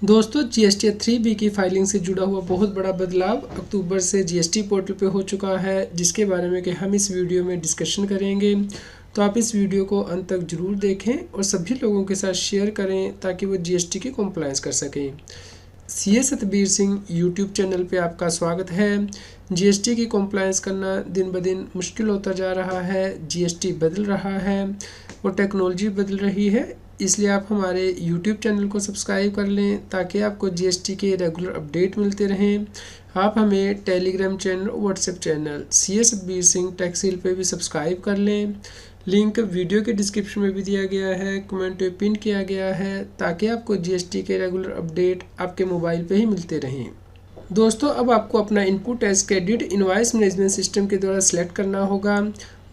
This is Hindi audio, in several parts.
दोस्तों जीएसटी 3B की फाइलिंग से जुड़ा हुआ बहुत बड़ा बदलाव अक्टूबर से जीएसटी पोर्टल पे हो चुका है, जिसके बारे में कि हम इस वीडियो में डिस्कशन करेंगे। तो आप इस वीडियो को अंत तक ज़रूर देखें और सभी लोगों के साथ शेयर करें ताकि वो जीएसटी की कंप्लायंस कर सकें। CA Satbir Singh YouTube channel पे आपका स्वागत है। जीएसटी की कंप्लायंस करना दिन ब दिन मुश्किल होता जा रहा है, जीएसटी बदल रहा है और टेक्नोलॉजी बदल रही है, इसलिए आप हमारे यूट्यूब चैनल को सब्सक्राइब कर लें ताकि आपको जीएसटी के रेगुलर अपडेट मिलते रहें। आप हमें टेलीग्राम चैनल और WhatsApp channel CA Satbir Singh Taxil पे भी सब्सक्राइब कर लें। लिंक वीडियो के डिस्क्रिप्शन में भी दिया गया है, कमेंट पे पिन किया गया है ताकि आपको जीएसटी के रेगुलर अपडेट आपके मोबाइल पे ही मिलते रहें। दोस्तों, अब आपको अपना input as credit invoice management system के द्वारा सेलेक्ट करना होगा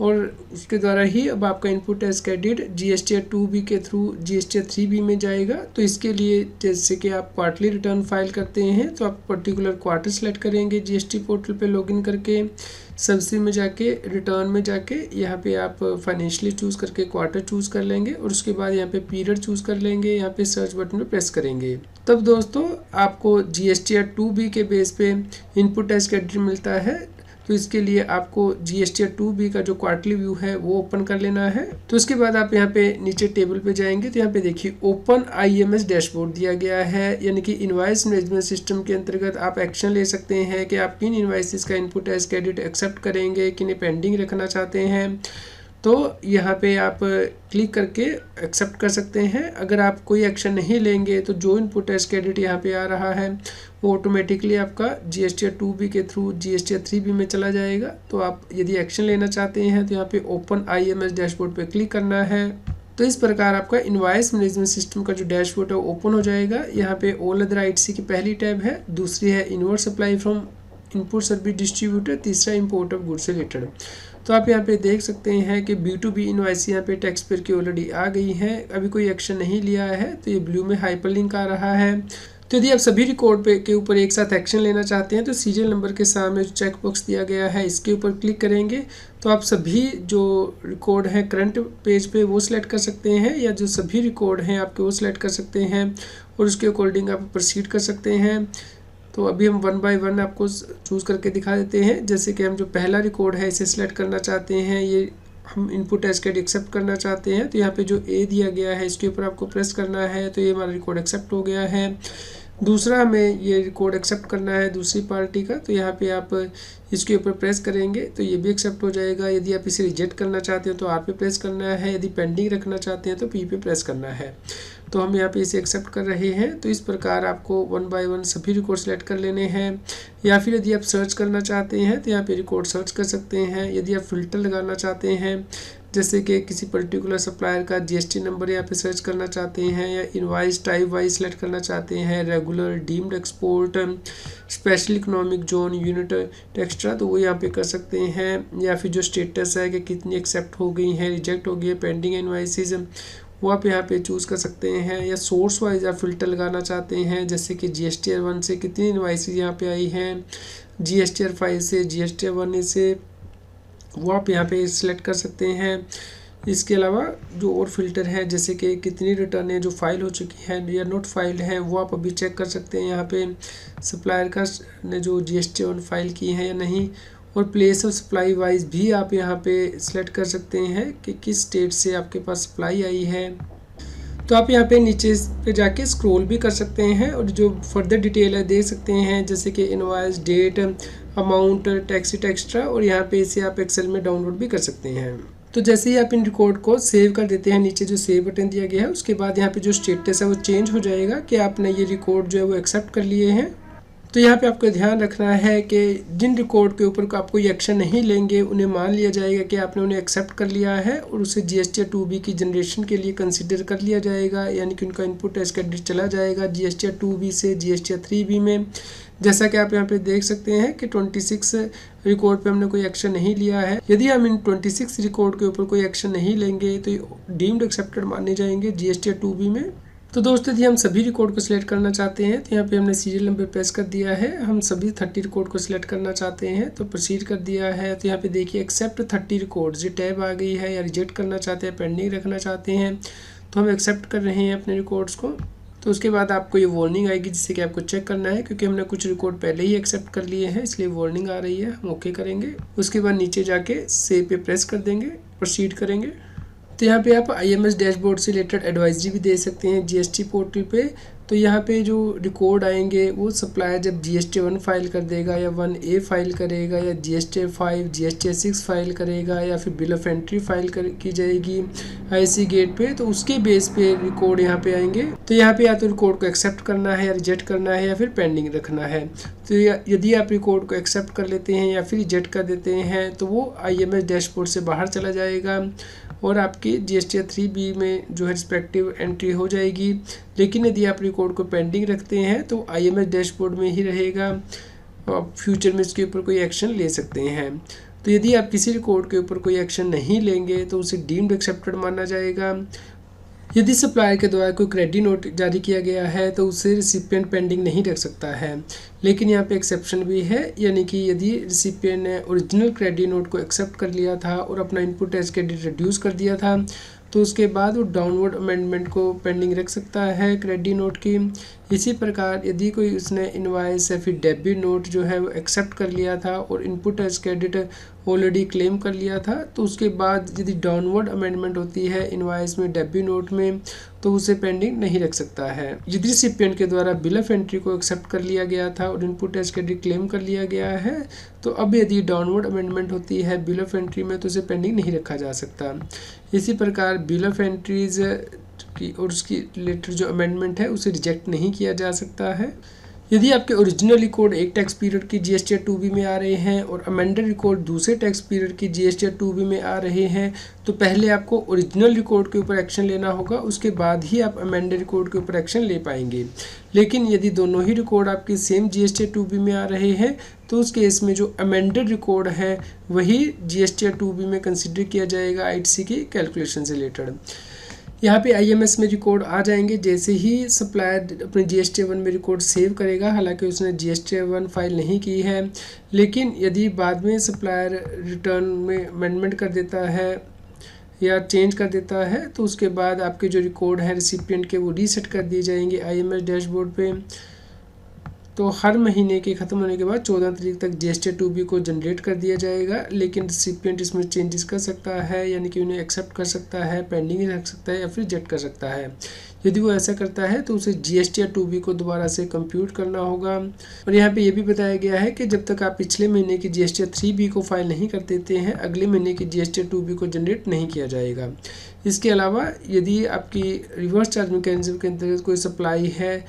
और उसके द्वारा ही अब आपका input as credit GST 2B के थ्रू जीएसटी 3B में जाएगा। तो इसके लिए जैसे कि आप क्वार्टरली रिटर्न फाइल करते हैं तो आप पर्टिकुलर क्वार्टर सेलेक्ट करेंगे जीएसटी पोर्टल पे लॉगिन करके, सबसे में जाके रिटर्न में जाके यहाँ पे आप फाइनेंशियली चूज़ करके क्वार्टर चूज़ कर लेंगे और उसके बाद यहाँ पे पीरियड चूज़ कर लेंगे, यहाँ पे सर्च बटन पे प्रेस करेंगे। तब दोस्तों आपको जीएसटी 2B के बेस पे इनपुट एज क्रेडिट मिलता है। तो इसके लिए आपको जीएसटी 2B का जो क्वार्टरली व्यू है वो ओपन कर लेना है। तो उसके बाद आप यहाँ पे नीचे टेबल पे जाएंगे तो यहाँ पे देखिए ओपन आईएमएस डैशबोर्ड दिया गया है, यानी कि इनवॉइस मैनेजमेंट सिस्टम के अंतर्गत आप एक्शन ले सकते हैं कि आप किन इनवॉइसेस का इनपुट एज क्रेडिट एक्सेप्ट करेंगे, किन्हें पेंडिंग रखना चाहते हैं। तो यहाँ पे आप क्लिक करके एक्सेप्ट कर सकते हैं। अगर आप कोई एक्शन नहीं लेंगे तो जो इनपुट एज क्रेडिट यहाँ पे आ रहा है वो ऑटोमेटिकली आपका जीएसटी 2B के थ्रू जीएसटी 3B में चला जाएगा। तो आप यदि एक्शन लेना चाहते हैं तो यहाँ पे ओपन आईएमएस डैशबोर्ड पे क्लिक करना है। तो इस प्रकार आपका इनवॉइस मैनेजमेंट सिस्टम का जो डैशबोर्ड है वो ओपन हो जाएगा। यहाँ पे ऑल अदर आईटीसी की पहली टैब है, दूसरी है inward supply from input service distributor, तीसरा इंपोर्ट ऑफ गुड्स से रिलेटेड। तो आप यहाँ पे देख सकते हैं कि B2B इनवॉइस यहाँ पे टैक्स पेयर की ऑलरेडी आ गई है, अभी कोई एक्शन नहीं लिया है तो ये ब्लू में हाइपरलिंक आ रहा है। तो यदि आप सभी रिकॉर्ड पे के ऊपर एक साथ एक्शन लेना चाहते हैं तो सीरियल नंबर के सामने जो चेक बॉक्स दिया गया है इसके ऊपर क्लिक करेंगे तो आप सभी जो रिकॉर्ड हैं करंट पेज पे वो सिलेक्ट कर सकते हैं, या जो सभी रिकॉर्ड हैं आपके वो सिलेक्ट कर सकते हैं और उसके अकॉर्डिंग आप प्रोसीड कर सकते हैं। तो अभी हम 1 बाय 1 आपको चूज़ करके दिखा देते हैं। जैसे कि हम जो पहला रिकॉर्ड है इसे सिलेक्ट करना चाहते हैं, ये हम इनपुट एज क्रेडिट एक्सेप्ट करना चाहते हैं तो यहाँ पे जो ए दिया गया है इसके ऊपर आपको प्रेस करना है, तो ये हमारा रिकॉर्ड एक्सेप्ट हो गया है। दूसरा हमें ये रिकॉर्ड एक्सेप्ट करना है दूसरी पार्टी का, तो यहाँ पे आप इसके ऊपर प्रेस करेंगे तो ये भी एक्सेप्ट हो जाएगा। यदि आप इसे रिजेक्ट करना चाहते हैं तो आर पे प्रेस करना है, यदि पेंडिंग रखना चाहते हैं तो पी पे प्रेस करना है। तो हम यहाँ पे इसे एक्सेप्ट कर रहे हैं। तो इस प्रकार आपको 1 बाय 1 सभी रिकॉर्ड सेलेक्ट कर लेने हैं, या फिर यदि आप सर्च करना चाहते हैं तो यहाँ पे रिकॉर्ड सर्च कर सकते हैं। यदि आप फिल्टर लगाना चाहते हैं जैसे कि किसी पर्टिकुलर सप्लायर का जीएसटी नंबर यहाँ पे सर्च करना चाहते हैं, या इनवॉइस टाइप वाइज सेलेक्ट करना चाहते हैं, regular, deemed export, special economic zone, unit extra, तो वो यहाँ पे कर सकते हैं। या फिर जो स्टेटस है कि कितनी एक्सेप्ट हो गई हैं, रिजेक्ट हो गई है, पेंडिंग इनवॉइसेस, वो आप यहाँ पे चूज़ कर सकते हैं। या सोर्स वाइज आप फिल्टर लगाना चाहते हैं जैसे कि GSTR 1 से कितनी इनवॉइसेस यहाँ पे आई हैं, GSTR 5 से, GSTR 1 से, वो आप यहाँ पे सिलेक्ट कर सकते हैं। इसके अलावा जो और फिल्टर है जैसे कि कितनी रिटर्न है जो फाइल हो चुकी है या नोट फाइल है वो आप अभी चेक कर सकते हैं यहाँ पे सप्लायर का ने जो GST 1 फाइल की है या नहीं, और प्लेस ऑफ सप्लाई वाइज भी आप यहाँ पे सिलेक्ट कर सकते हैं कि किस स्टेट से आपके पास सप्लाई आई है। तो आप यहाँ पे नीचे पे जाके स्क्रॉल भी कर सकते हैं और जो फर्दर डिटेल है देख सकते हैं जैसे कि invoice, date, amount, tax extra, और यहाँ पे इसे आप एक्सेल में डाउनलोड भी कर सकते हैं। तो जैसे ही आप इन रिकॉर्ड को सेव कर देते हैं, नीचे जो सेव बटन दिया गया है उसके बाद यहाँ पे जो स्टेटस है वो चेंज हो जाएगा कि आपने ये रिकॉर्ड जो है वो एक्सेप्ट कर लिए हैं। तो यहाँ पे आपको ध्यान रखना है कि जिन रिकॉर्ड के ऊपर आप कोई एक्शन नहीं लेंगे उन्हें मान लिया जाएगा कि आपने उन्हें एक्सेप्ट कर लिया है और उसे जीएसटी 2B की जनरेशन के लिए कंसिडर कर लिया जाएगा, यानी कि उनका इनपुट एज क्रेडिट चला जाएगा जीएसटी 2B से जीएसटी 3B में। जैसा कि आप यहाँ पे देख सकते हैं कि 26 रिकॉर्ड पे हमने कोई एक्शन नहीं लिया है। यदि हम इन 26 रिकॉर्ड के ऊपर कोई एक्शन नहीं लेंगे तो डीम्ड एक्सेप्टेड माने जाएंगे जीएसटी 2B में। तो दोस्तों यदि हम सभी रिकॉर्ड को सिलेक्ट करना चाहते हैं तो यहाँ पे हमने सीरियल नंबर प्रेस कर दिया है। हम सभी 30 रिकॉर्ड को सिलेक्ट करना चाहते हैं तो प्रोसीड कर दिया है। तो यहाँ पे देखिए एक्सेप्ट 30 रिकॉर्ड्स ये टैब आ गई है, या रिजेक्ट करना चाहते हैं, पेंडिंग रखना चाहते हैं तो हम एक्सेप्ट कर रहे हैं अपने रिकॉर्ड्स को। तो उसके बाद आपको ये वार्निंग आएगी जिससे कि आपको चेक करना है, क्योंकि हमने कुछ रिकॉर्ड पहले ही एक्सेप्ट कर लिए हैं इसलिए वार्निंग आ रही है। हम ओके करेंगे, उसके बाद नीचे जाके सेव पे प्रेस कर देंगे, प्रोसीड करेंगे। तो यहाँ पे आप IMS डैशबोर्ड से रिलेटेड एडवाइजरी भी दे सकते हैं GST पोर्टल पे। तो यहाँ पे जो रिकॉर्ड आएंगे वो सप्लायर जब GST 1 फाइल कर देगा या 1A फाइल करेगा या GST 5 GST 6 फाइल करेगा या फिर बिल ऑफ एंट्री फाइल की जाएगी IC गेट पे, तो उसके बेस पे रिकॉर्ड यहाँ पे आएंगे। तो यहाँ पे या तो रिकॉर्ड को एक्सेप्ट करना है या रिजेक्ट करना है या फिर पेंडिंग रखना है। तो यदि आप रिकॉर्ड को एक्सेप्ट कर लेते हैं या फिर रिजेक्ट कर देते हैं तो वो IMS डैशबोर्ड से बाहर चला जाएगा और आपकी GST 3B में जो है रिस्पेक्टिव एंट्री हो जाएगी। लेकिन यदि आप रिकॉर्ड को पेंडिंग रखते हैं तो IMS डैशबोर्ड में ही रहेगा, आप फ्यूचर में इसके ऊपर कोई एक्शन ले सकते हैं। तो यदि आप किसी रिकॉर्ड के ऊपर कोई एक्शन नहीं लेंगे तो उसे डीम्ड एक्सेप्टेड माना जाएगा। यदि सप्लायर के द्वारा कोई क्रेडिट नोट जारी किया गया है तो उसे रिसिपिएंट पेंडिंग नहीं रख सकता है। लेकिन यहाँ पे एक्सेप्शन भी है, यानी कि यदि रिसिपिएंट ने ओरिजिनल क्रेडिट नोट को एक्सेप्ट कर लिया था और अपना इनपुट टैक्स क्रेडिट रिड्यूस कर दिया था तो उसके बाद वो डाउनवर्ड अमेंडमेंट को पेंडिंग रख सकता है क्रेडिट नोट की। इसी प्रकार यदि कोई उसने इनवाइस या फिर डेबिट नोट जो है वो एक्सेप्ट कर लिया था और input tax credit already claim कर लिया था तो उसके बाद यदि डाउनवर्ड अमेंडमेंट होती है इनवाइस में डेबिट नोट में तो उसे पेंडिंग नहीं रख सकता है। यदि रिसिपिएंट के द्वारा बिल ऑफ एंट्री को एक्सेप्ट कर लिया गया था और इनपुट टैक्स क्रेडिट क्लेम कर लिया गया है तो अब यदि डाउनवर्ड अमेंडमेंट होती है बिल ऑफ एंट्री में तो उसे पेंडिंग नहीं रखा जा सकता। इसी प्रकार बिल ऑफ एंट्रीज की और उसकी रिलेटेड जो अमेंडमेंट है उसे रिजेक्ट नहीं किया जा सकता है। यदि आपके ओरिजिनल रिकॉर्ड एक टैक्स पीरियड की GST 2B में आ रहे हैं और अमेंडेड रिकॉर्ड दूसरे टैक्स पीरियड की GST 2B में आ रहे हैं तो पहले आपको ओरिजिनल रिकॉर्ड के ऊपर एक्शन लेना होगा, उसके बाद ही आप अमेंडेड रिकॉर्ड के ऊपर एक्शन ले पाएंगे। लेकिन यदि दोनों ही रिकॉर्ड आपके सेम GST 2B में आ रहे हैं तो उस केस में जो अमेंडेड रिकॉर्ड है वही GST 2B में कंसिडर किया जाएगा ITC की कैलकुलेशन से रिलेटेड। यहाँ पे IMS में रिकॉर्ड आ जाएंगे जैसे ही सप्लायर अपने GST 1 में रिकॉर्ड सेव करेगा, हालांकि उसने GST 1 फाइल नहीं की है। लेकिन यदि बाद में सप्लायर रिटर्न में अमेंडमेंट कर देता है या चेंज कर देता है तो उसके बाद आपके जो रिकॉर्ड है रिसिपिएंट के वो रीसेट कर दिए जाएंगे IMS डैशबोर्ड पे। तो हर महीने के ख़त्म होने के बाद 14 तारीख तक GST 2B को जनरेट कर दिया जाएगा, लेकिन रिसिपिएंट इसमें चेंजेस कर सकता है, यानी कि उन्हें एक्सेप्ट कर सकता है, पेंडिंग रख सकता है या फिर रिजेक्ट कर सकता है। यदि वो ऐसा करता है तो उसे GST 2B को दोबारा से कंप्यूट करना होगा। और यहाँ पे ये भी बताया गया है कि जब तक आप पिछले महीने की GST 3B को फाइल नहीं कर देते हैं अगले महीने की GST 2B को जनरेट नहीं किया जाएगा। इसके अलावा यदि आपकी रिवर्स चार्ज मैकेनिज्म के अंतर्गत कोई सप्लाई है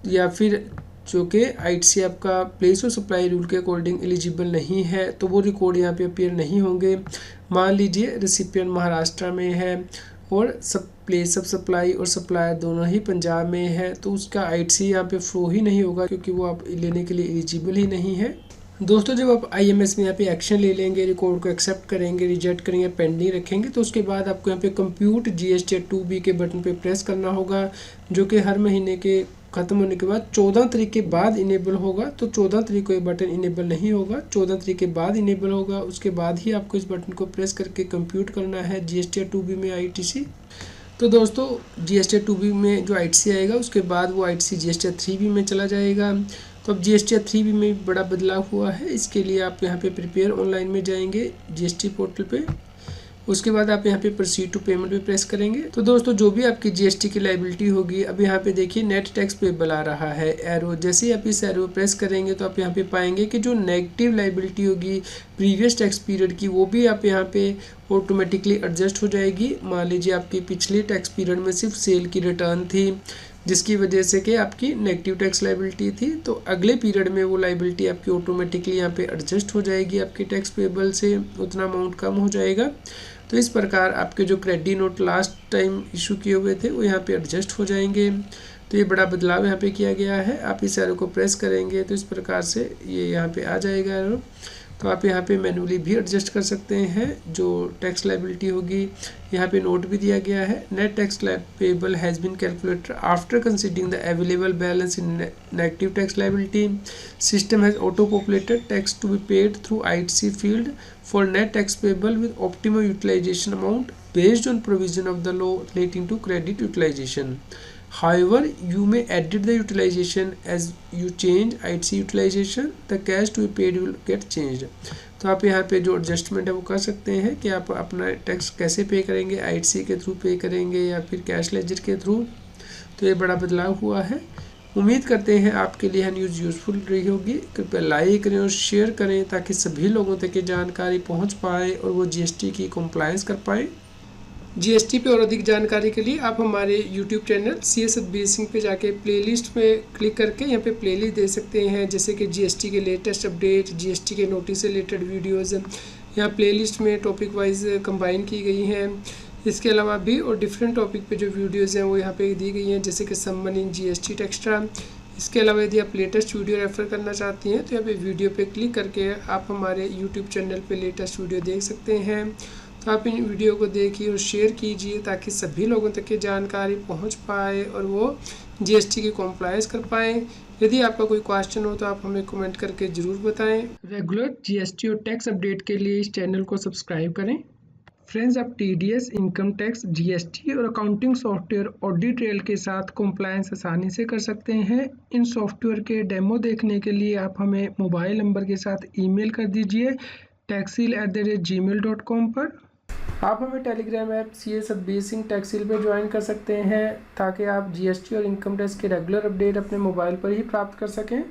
या फिर जो कि ITC आपका प्लेस ऑफ सप्लाई रूल के अकॉर्डिंग एलिजिबल नहीं है तो वो रिकॉर्ड यहाँ पे अपीयर नहीं होंगे। मान लीजिए रिसिपिएंट महाराष्ट्र में है और प्लेस ऑफ सप्लाई और सप्लायर दोनों ही पंजाब में है तो उसका ITC यहाँ पे फ्लो ही नहीं होगा क्योंकि वो आप लेने के लिए एलिजिबल ही नहीं है। दोस्तों जब आप IMS में यहाँ पे एक्शन ले लेंगे, रिकॉर्ड को एक्सेप्ट करेंगे, रिजेक्ट करेंगे, पेंडिंग रखेंगे तो उसके बाद आपको यहाँ पे कंप्यूट GST 2B के बटन पे प्रेस करना होगा, जो कि हर महीने के ख़त्म होने के बाद 14 तारीख के बाद इनेबल होगा। तो 14 तारीख को ये बटन इनेबल नहीं होगा, 14 तारीख के बाद इनेबल होगा। उसके बाद ही आपको इस बटन को प्रेस करके कंप्यूट करना है GST 2B में ITC। तो दोस्तों GST 2B में जो ITC आएगा उसके बाद वो ITC GST 3B में चला जाएगा। तो अब GST 3B में बड़ा बदलाव हुआ है, इसके लिए आप यहाँ पे प्रिपेयर ऑनलाइन में जाएंगे GST पोर्टल पे। उसके बाद आप यहाँ पे प्रोसीड टू पेमेंट पे प्रेस करेंगे। तो दोस्तों जो भी आपकी GST की लायबिलिटी होगी, अब यहाँ पे देखिए नेट टैक्स पेबल आ रहा है एरो। जैसे ही आप इस एरो प्रेस करेंगे तो आप यहाँ पे पाएंगे कि जो नेगेटिव लायबिलिटी होगी प्रीवियस टैक्स पीरियड की वो भी आप यहाँ पे ऑटोमेटिकली एडजस्ट हो जाएगी। मान लीजिए आपकी पिछले टैक्स पीरियड में सिर्फ सेल की रिटर्न थी जिसकी वजह से कि आपकी नेगेटिव टैक्स लायबिलिटी थी, तो अगले पीरियड में वो लायबिलिटी आपकी ऑटोमेटिकली यहाँ पे एडजस्ट हो जाएगी, आपके टैक्स पेबल से उतना अमाउंट कम हो जाएगा। तो इस प्रकार आपके जो credit note last time issue किए हुए थे वो यहाँ पे एडजस्ट हो जाएंगे। तो ये बड़ा बदलाव यहाँ पे किया गया है। आप इस एरो को प्रेस करेंगे तो इस प्रकार से ये यहाँ पे आ जाएगा एरो। तो आप यहाँ पे मैनुअली भी एडजस्ट कर सकते हैं जो टैक्स लायबिलिटी होगी। यहाँ पे नोट भी दिया गया है, net tax payable has been calculated after considering the available balance in negative tax liability. System has auto populated tax to be paid through ITC field for net tax payable with optimum utilization amount based on provision of the law relating to credit utilization. However, you may edit the utilization as you change ITC utilization. The cash to be paid will get changed. तो आप यहाँ पे जो एडजस्टमेंट है वो कर सकते हैं कि आप अपना टैक्स कैसे पे करेंगे, ITC के थ्रू पे करेंगे या फिर कैश लेजर के थ्रू। तो ये बड़ा बदलाव हुआ है। उम्मीद करते हैं आपके लिए न्यूज़ यूज़फुल रही होगी। कृपया लाइक करें और शेयर करें ताकि सभी लोगों तक ये जानकारी पहुँच पाए और वो GST की कंप्लायंस कर पाए। GST पे और अधिक जानकारी के लिए आप हमारे YouTube channel CS Satbir Singh पे जाके प्लेलिस्ट में क्लिक करके यहाँ पे प्लेलिस्ट दे सकते हैं, जैसे कि GST के लेटेस्ट अपडेट, GST के नोटिस से रिलेटेड वीडियोज़ यहाँ प्लेलिस्ट में टॉपिक वाइज कंबाइन की गई हैं। इसके अलावा भी और डिफरेंट टॉपिक पे जो वीडियोज़ हैं वो यहाँ पे दी गई हैं, जैसे कि समवन इन GST टेक्स्ट्रा। इसके अलावा यदि आप लेटेस्ट वीडियो रेफ़र करना चाहती हैं तो यहाँ पे वीडियो पे क्लिक करके आप हमारे YouTube चैनल पे लेटेस्ट वीडियो देख सकते हैं। तो आप इन वीडियो को देखिए और शेयर कीजिए ताकि सभी लोगों तक ये जानकारी पहुंच पाए और वो GST की कॉम्प्लायंस कर पाएँ। यदि आपका कोई क्वेश्चन हो तो आप हमें कमेंट करके ज़रूर बताएं। रेगुलर GST और टैक्स अपडेट के लिए इस चैनल को सब्सक्राइब करें। फ्रेंड्स, आप TDS, इनकम टैक्स, GST और अकाउंटिंग सॉफ्टवेयर ऑडिट ट्रेल के साथ कॉम्प्लायंस आसानी से कर सकते हैं। इन सॉफ्टवेयर के डेमो देखने के लिए आप हमें मोबाइल नंबर के साथ ईमेल कर दीजिए taxil@gmail.com पर। आप हमें Telegram app CS Satbir Singh Taxil पे ज्वाइन कर सकते हैं ताकि आप GST और इनकम टैक्स के रेगुलर अपडेट अपने मोबाइल पर ही प्राप्त कर सकें।